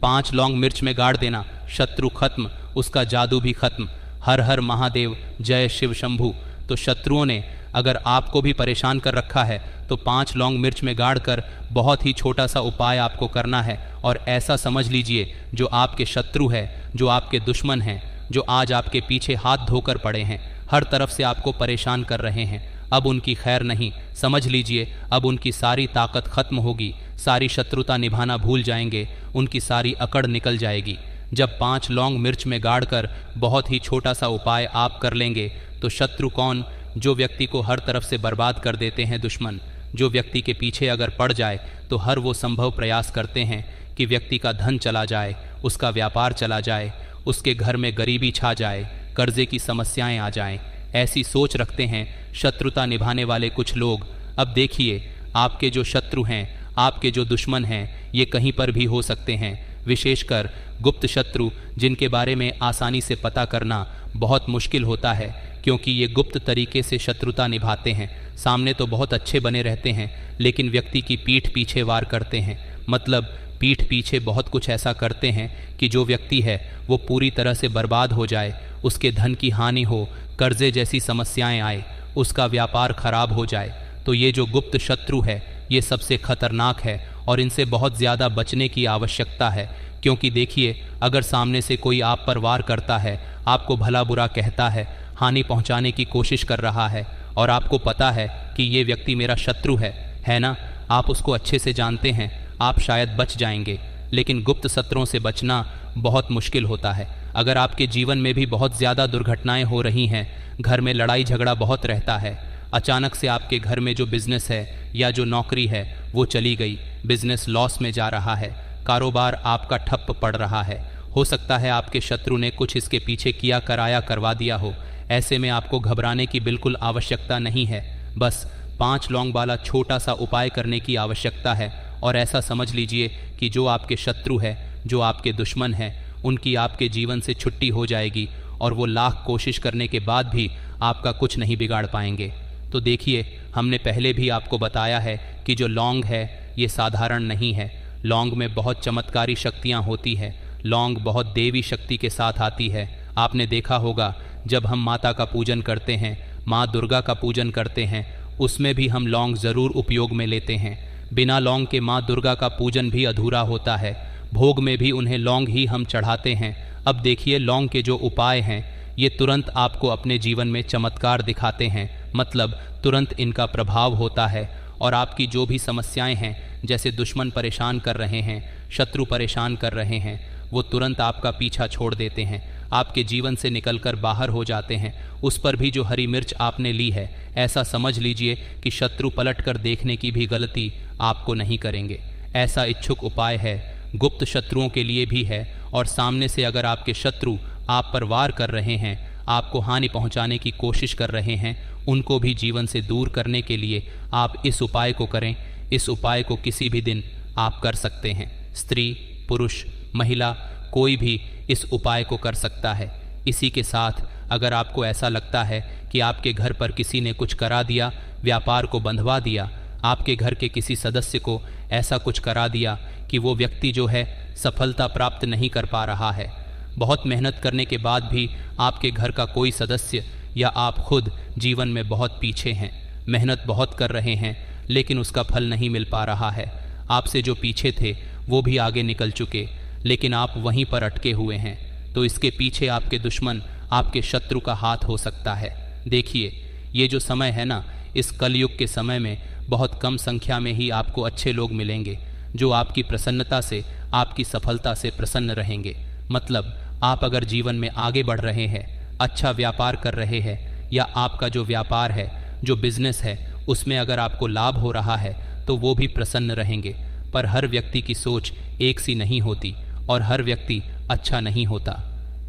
5 लौंग मिर्च में गाड़ देना, शत्रु खत्म, उसका जादू भी खत्म। हर हर महादेव, जय शिव शंभू। तो शत्रुओं ने अगर आपको भी परेशान कर रखा है तो 5 लौंग मिर्च में गाड़ कर बहुत ही छोटा सा उपाय आपको करना है। और ऐसा समझ लीजिए, जो आपके शत्रु है, जो आपके दुश्मन हैं, जो आज आपके पीछे हाथ धोकर पड़े हैं, हर तरफ से आपको परेशान कर रहे हैं, अब उनकी खैर नहीं। समझ लीजिए, अब उनकी सारी ताकत खत्म होगी, सारी शत्रुता निभाना भूल जाएंगे, उनकी सारी अकड़ निकल जाएगी। जब 5 लौंग मिर्च में गाड़ कर बहुत ही छोटा सा उपाय आप कर लेंगे तो शत्रु कौन, जो व्यक्ति को हर तरफ से बर्बाद कर देते हैं दुश्मन, जो व्यक्ति के पीछे अगर पड़ जाए तो हर वो संभव प्रयास करते हैं कि व्यक्ति का धन चला जाए, उसका व्यापार चला जाए, उसके घर में गरीबी छा जाए, कर्जे की समस्याएं आ जाएं, ऐसी सोच रखते हैं शत्रुता निभाने वाले कुछ लोग। अब देखिए, आपके जो शत्रु हैं, आपके जो दुश्मन हैं, ये कहीं पर भी हो सकते हैं, विशेषकर गुप्त शत्रु, जिनके बारे में आसानी से पता करना बहुत मुश्किल होता है, क्योंकि ये गुप्त तरीके से शत्रुता निभाते हैं। सामने तो बहुत अच्छे बने रहते हैं, लेकिन व्यक्ति की पीठ पीछे वार करते हैं। मतलब पीठ पीछे बहुत कुछ ऐसा करते हैं कि जो व्यक्ति है वो पूरी तरह से बर्बाद हो जाए, उसके धन की हानि हो, कर्जे जैसी समस्याएं आए, उसका व्यापार खराब हो जाए। तो ये जो गुप्त शत्रु है, ये सबसे खतरनाक है और इनसे बहुत ज़्यादा बचने की आवश्यकता है। क्योंकि देखिए, अगर सामने से कोई आप पर वार करता है, आपको भला बुरा कहता है, हानि पहुंचाने की कोशिश कर रहा है, और आपको पता है कि ये व्यक्ति मेरा शत्रु है ना, आप उसको अच्छे से जानते हैं, आप शायद बच जाएंगे। लेकिन गुप्त शत्रुओं से बचना बहुत मुश्किल होता है। अगर आपके जीवन में भी बहुत ज़्यादा दुर्घटनाएं हो रही हैं, घर में लड़ाई झगड़ा बहुत रहता है, अचानक से आपके घर में जो बिज़नेस है या जो नौकरी है वो चली गई, बिज़नेस लॉस में जा रहा है, कारोबार आपका ठप्प पड़ रहा है, हो सकता है आपके शत्रु ने कुछ इसके पीछे किया कराया करवा दिया हो। ऐसे में आपको घबराने की बिल्कुल आवश्यकता नहीं है, बस 5 लौंग वाला छोटा सा उपाय करने की आवश्यकता है। और ऐसा समझ लीजिए कि जो आपके शत्रु है, जो आपके दुश्मन है, उनकी आपके जीवन से छुट्टी हो जाएगी और वो लाख कोशिश करने के बाद भी आपका कुछ नहीं बिगाड़ पाएंगे। तो देखिए, हमने पहले भी आपको बताया है कि जो लौंग है ये साधारण नहीं है, लौंग में बहुत चमत्कारी शक्तियाँ होती है, लौंग बहुत देवी शक्ति के साथ आती है। आपने देखा होगा, जब हम माता का पूजन करते हैं, माँ दुर्गा का पूजन करते हैं, उसमें भी हम लौंग ज़रूर उपयोग में लेते हैं। बिना लौंग के माँ दुर्गा का पूजन भी अधूरा होता है, भोग में भी उन्हें लौंग ही हम चढ़ाते हैं। अब देखिए, लौंग के जो उपाय हैं ये तुरंत आपको अपने जीवन में चमत्कार दिखाते हैं, मतलब तुरंत इनका प्रभाव होता है और आपकी जो भी समस्याएं हैं, जैसे दुश्मन परेशान कर रहे हैं, शत्रु परेशान कर रहे हैं, वो तुरंत आपका पीछा छोड़ देते हैं, आपके जीवन से निकलकर बाहर हो जाते हैं। उस पर भी जो हरी मिर्च आपने ली है, ऐसा समझ लीजिए कि शत्रु पलट कर देखने की भी गलती आपको नहीं करेंगे। ऐसा इच्छुक उपाय है, गुप्त शत्रुओं के लिए भी है। और सामने से अगर आपके शत्रु आप पर वार कर रहे हैं, आपको हानि पहुंचाने की कोशिश कर रहे हैं, उनको भी जीवन से दूर करने के लिए आप इस उपाय को करें। इस उपाय को किसी भी दिन आप कर सकते हैं, स्त्री पुरुष महिला कोई भी इस उपाय को कर सकता है। इसी के साथ अगर आपको ऐसा लगता है कि आपके घर पर किसी ने कुछ करा दिया, व्यापार को बंधवा दिया, आपके घर के किसी सदस्य को ऐसा कुछ करा दिया कि वो व्यक्ति जो है सफलता प्राप्त नहीं कर पा रहा है, बहुत मेहनत करने के बाद भी आपके घर का कोई सदस्य या आप खुद जीवन में बहुत पीछे हैं, मेहनत बहुत कर रहे हैं लेकिन उसका फल नहीं मिल पा रहा है, आपसे जो पीछे थे वो भी आगे निकल चुके लेकिन आप वहीं पर अटके हुए हैं, तो इसके पीछे आपके दुश्मन, आपके शत्रु का हाथ हो सकता है। देखिए, ये जो समय है ना, इस कलयुग के समय में बहुत कम संख्या में ही आपको अच्छे लोग मिलेंगे जो आपकी प्रसन्नता से, आपकी सफलता से प्रसन्न रहेंगे। मतलब आप अगर जीवन में आगे बढ़ रहे हैं, अच्छा व्यापार कर रहे हैं, या आपका जो व्यापार है, जो बिजनेस है, उसमें अगर आपको लाभ हो रहा है तो वो भी प्रसन्न रहेंगे। पर हर व्यक्ति की सोच एक सी नहीं होती और हर व्यक्ति अच्छा नहीं होता।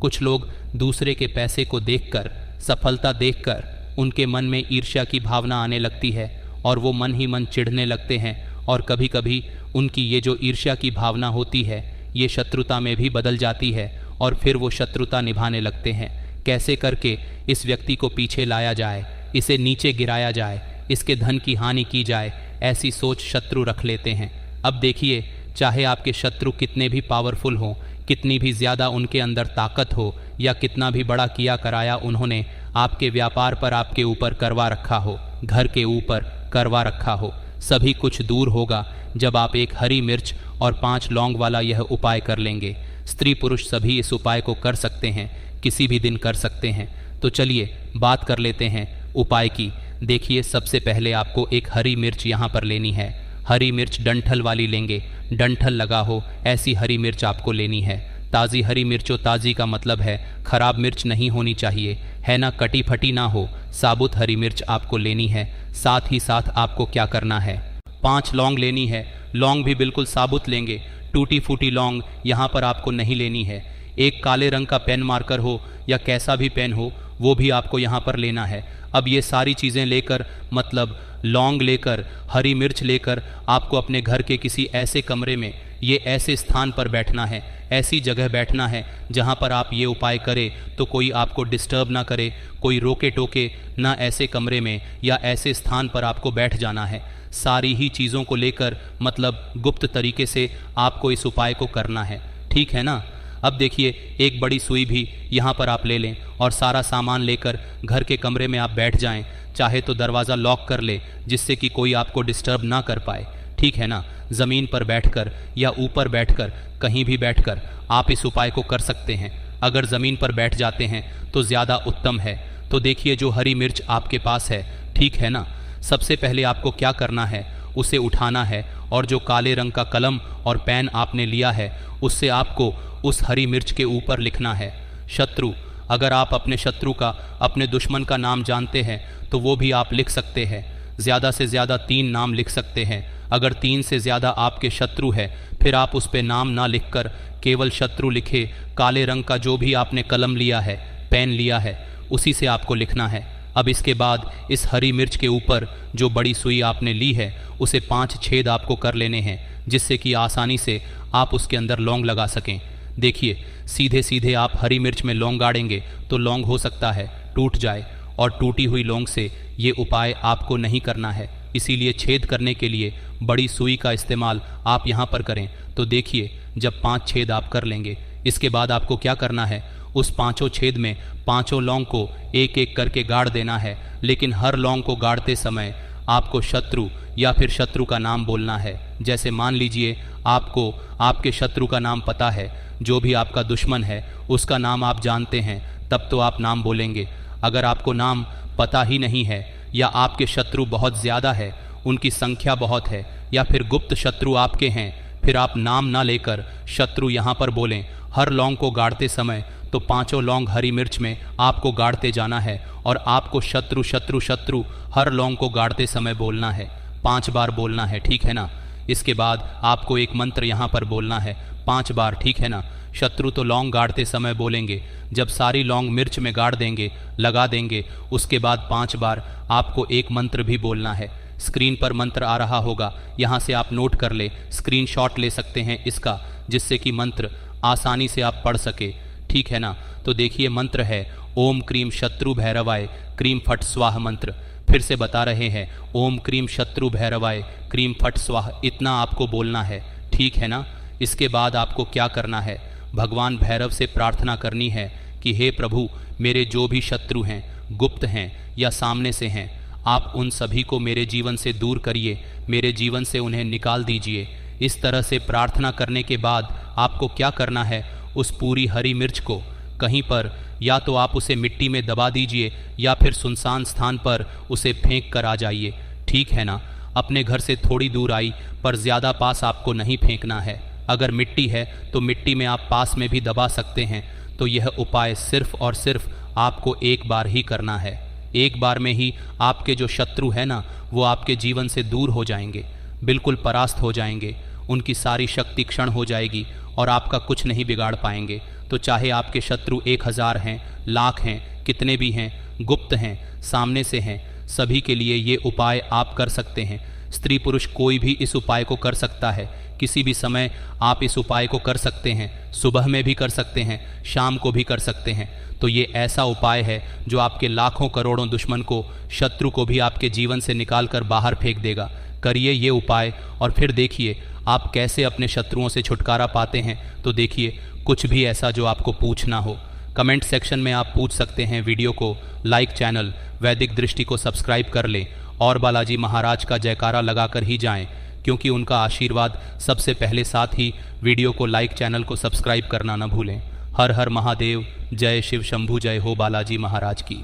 कुछ लोग दूसरे के पैसे को देखकर, सफलता देखकर उनके मन में ईर्ष्या की भावना आने लगती है और वो मन ही मन चिढ़ने लगते हैं, और कभी कभी उनकी ये जो ईर्ष्या की भावना होती है ये शत्रुता में भी बदल जाती है और फिर वो शत्रुता निभाने लगते हैं। कैसे करके इस व्यक्ति को पीछे लाया जाए, इसे नीचे गिराया जाए, इसके धन की हानि की जाए, ऐसी सोच शत्रु रख लेते हैं। अब देखिए, चाहे आपके शत्रु कितने भी पावरफुल हों, कितनी भी ज़्यादा उनके अंदर ताकत हो, या कितना भी बड़ा किया कराया उन्होंने आपके व्यापार पर आपके ऊपर करवा रखा हो, घर के ऊपर करवा रखा हो, सभी कुछ दूर होगा जब आप एक हरी मिर्च और 5 लौंग वाला यह उपाय कर लेंगे। स्त्री पुरुष सभी इस उपाय को कर सकते हैं, किसी भी दिन कर सकते हैं। तो चलिए बात कर लेते हैं उपाय की। देखिए, सबसे पहले आपको एक हरी मिर्च यहाँ पर लेनी है। हरी मिर्च डंठल वाली लेंगे, डंठल लगा हो ऐसी हरी मिर्च आपको लेनी है। ताज़ी हरी मिर्चो, ताज़ी का मतलब है खराब मिर्च नहीं होनी चाहिए, है ना, कटी फटी ना हो, साबुत हरी मिर्च आपको लेनी है। साथ ही साथ आपको क्या करना है, 5 लौंग लेनी है। लौंग भी बिल्कुल साबुत लेंगे, टूटी फूटी लौंग यहाँ पर आपको नहीं लेनी है। एक काले रंग का पेन मार्कर हो या कैसा भी पेन हो, वो भी आपको यहाँ पर लेना है। अब ये सारी चीज़ें लेकर, मतलब लौंग लेकर, हरी मिर्च लेकर, आपको अपने घर के किसी ऐसे कमरे में, ये ऐसे स्थान पर बैठना है, ऐसी जगह बैठना है जहाँ पर आप ये उपाय करें तो कोई आपको डिस्टर्ब ना करे, कोई रोके टोके ना। ऐसे कमरे में या ऐसे स्थान पर आपको बैठ जाना है। सारी ही चीज़ों को लेकर, मतलब गुप्त तरीके से आपको इस उपाय को करना है, ठीक है ना। अब देखिए, एक बड़ी सुई भी यहाँ पर आप ले लें और सारा सामान लेकर घर के कमरे में आप बैठ जाएं। चाहे तो दरवाज़ा लॉक कर ले जिससे कि कोई आपको डिस्टर्ब ना कर पाए, ठीक है ना। ज़मीन पर बैठकर या ऊपर बैठकर, कहीं भी बैठकर आप इस उपाय को कर सकते हैं। अगर ज़मीन पर बैठ जाते हैं तो ज़्यादा उत्तम है। तो देखिए, जो हरी मिर्च आपके पास है, ठीक है ना, सबसे पहले आपको क्या करना है, उसे उठाना है और जो काले रंग का कलम और पेन आपने लिया है उससे आपको उस हरी मिर्च के ऊपर लिखना है शत्रु। अगर आप अपने शत्रु का, अपने दुश्मन का नाम जानते हैं तो वो भी आप लिख सकते हैं। ज़्यादा से ज़्यादा 3 नाम लिख सकते हैं। अगर 3 से ज़्यादा आपके शत्रु है फिर आप उस पे नाम ना लिखकर केवल शत्रु लिखे, काले रंग का जो भी आपने कलम लिया है, पेन लिया है, उसी से आपको लिखना है। अब इसके बाद इस हरी मिर्च के ऊपर जो बड़ी सुई आपने ली है उसे 5 छेद आपको कर लेने हैं जिससे कि आसानी से आप उसके अंदर लौंग लगा सकें। देखिए, सीधे सीधे आप हरी मिर्च में लौंग गाड़ेंगे तो लौंग हो सकता है टूट जाए, और टूटी हुई लौंग से ये उपाय आपको नहीं करना है। इसीलिए छेद करने के लिए बड़ी सुई का इस्तेमाल आप यहाँ पर करें। तो देखिए, जब 5 छेद आप कर लेंगे, इसके बाद आपको क्या करना है, उस 5 छेद में 5 लौंग को एक एक करके गाड़ देना है। लेकिन हर लौंग को गाड़ते समय आपको शत्रु या फिर शत्रु का नाम बोलना है। जैसे मान लीजिए आपको आपके शत्रु का नाम पता है, जो भी आपका दुश्मन है उसका नाम आप जानते हैं, तब तो आप नाम बोलेंगे। अगर आपको नाम पता ही नहीं है या आपके शत्रु बहुत ज़्यादा है, उनकी संख्या बहुत है, या फिर गुप्त शत्रु आपके हैं, फिर आप नाम ना लेकर शत्रु यहाँ पर बोलें। हर लौंग को गाड़ते समय तो 5 लौंग हरी मिर्च में आपको गाड़ते जाना है और आपको शत्रु शत्रु शत्रु हर लौंग को गाड़ते समय बोलना है, 5 बार बोलना है, ठीक है ना। इसके बाद आपको एक मंत्र यहाँ पर बोलना है 5 बार, ठीक है ना। शत्रु तो लौंग गाड़ते समय बोलेंगे, जब सारी लौंग मिर्च में गाड़ देंगे, लगा देंगे, उसके बाद 5 बार आपको एक मंत्र भी बोलना है। स्क्रीन पर मंत्र आ रहा होगा, यहाँ से आप नोट कर ले, स्क्रीनशॉट ले सकते हैं इसका, जिससे कि मंत्र आसानी से आप पढ़ सके, ठीक है ना। तो देखिए, मंत्र है ओम क्रीम शत्रु भैरवाय क्रीम फट स्वाह मंत्र। फिर से बता रहे हैं, ओम क्रीम शत्रु भैरवाय क्रीम फट स्वाह, इतना आपको बोलना है, ठीक है ना। इसके बाद आपको क्या करना है, भगवान भैरव से प्रार्थना करनी है कि हे प्रभु, मेरे जो भी शत्रु हैं, गुप्त हैं या सामने से हैं, आप उन सभी को मेरे जीवन से दूर करिए, मेरे जीवन से उन्हें निकाल दीजिए। इस तरह से प्रार्थना करने के बाद आपको क्या करना है, उस पूरी हरी मिर्च को कहीं पर या तो आप उसे मिट्टी में दबा दीजिए या फिर सुनसान स्थान पर उसे फेंक कर आ जाइए, ठीक है ना। अपने घर से थोड़ी दूर आई पर ज़्यादा पास आपको नहीं फेंकना है। अगर मिट्टी है तो मिट्टी में आप पास में भी दबा सकते हैं। तो यह उपाय सिर्फ और सिर्फ आपको एक बार ही करना है। एक बार में ही आपके जो शत्रु है ना, वो आपके जीवन से दूर हो जाएंगे, बिल्कुल परास्त हो जाएंगे, उनकी सारी शक्ति क्षण हो जाएगी और आपका कुछ नहीं बिगाड़ पाएंगे। तो चाहे आपके शत्रु 1000 हैं, लाख हैं, कितने भी हैं, गुप्त हैं, सामने से हैं, सभी के लिए ये उपाय आप कर सकते हैं। स्त्री पुरुष कोई भी इस उपाय को कर सकता है। किसी भी समय आप इस उपाय को कर सकते हैं, सुबह में भी कर सकते हैं, शाम को भी कर सकते हैं। तो ये ऐसा उपाय है जो आपके लाखों करोड़ों दुश्मन को, शत्रु को भी आपके जीवन से निकाल कर बाहर फेंक देगा। करिए ये उपाय और फिर देखिए आप कैसे अपने शत्रुओं से छुटकारा पाते हैं, तो देखिए कुछ भी ऐसा जो आपको पूछना हो कमेंट सेक्शन में आप पूछ सकते हैं। वीडियो को लाइक, चैनल वैदिक दृष्टि को सब्सक्राइब कर लें और बालाजी महाराज का जयकारा लगाकर ही जाएं, क्योंकि उनका आशीर्वाद सबसे पहले। साथ ही वीडियो को लाइक, चैनल को सब्सक्राइब करना न भूलें। हर हर महादेव, जय शिव शंभू, जय हो बालाजी महाराज की।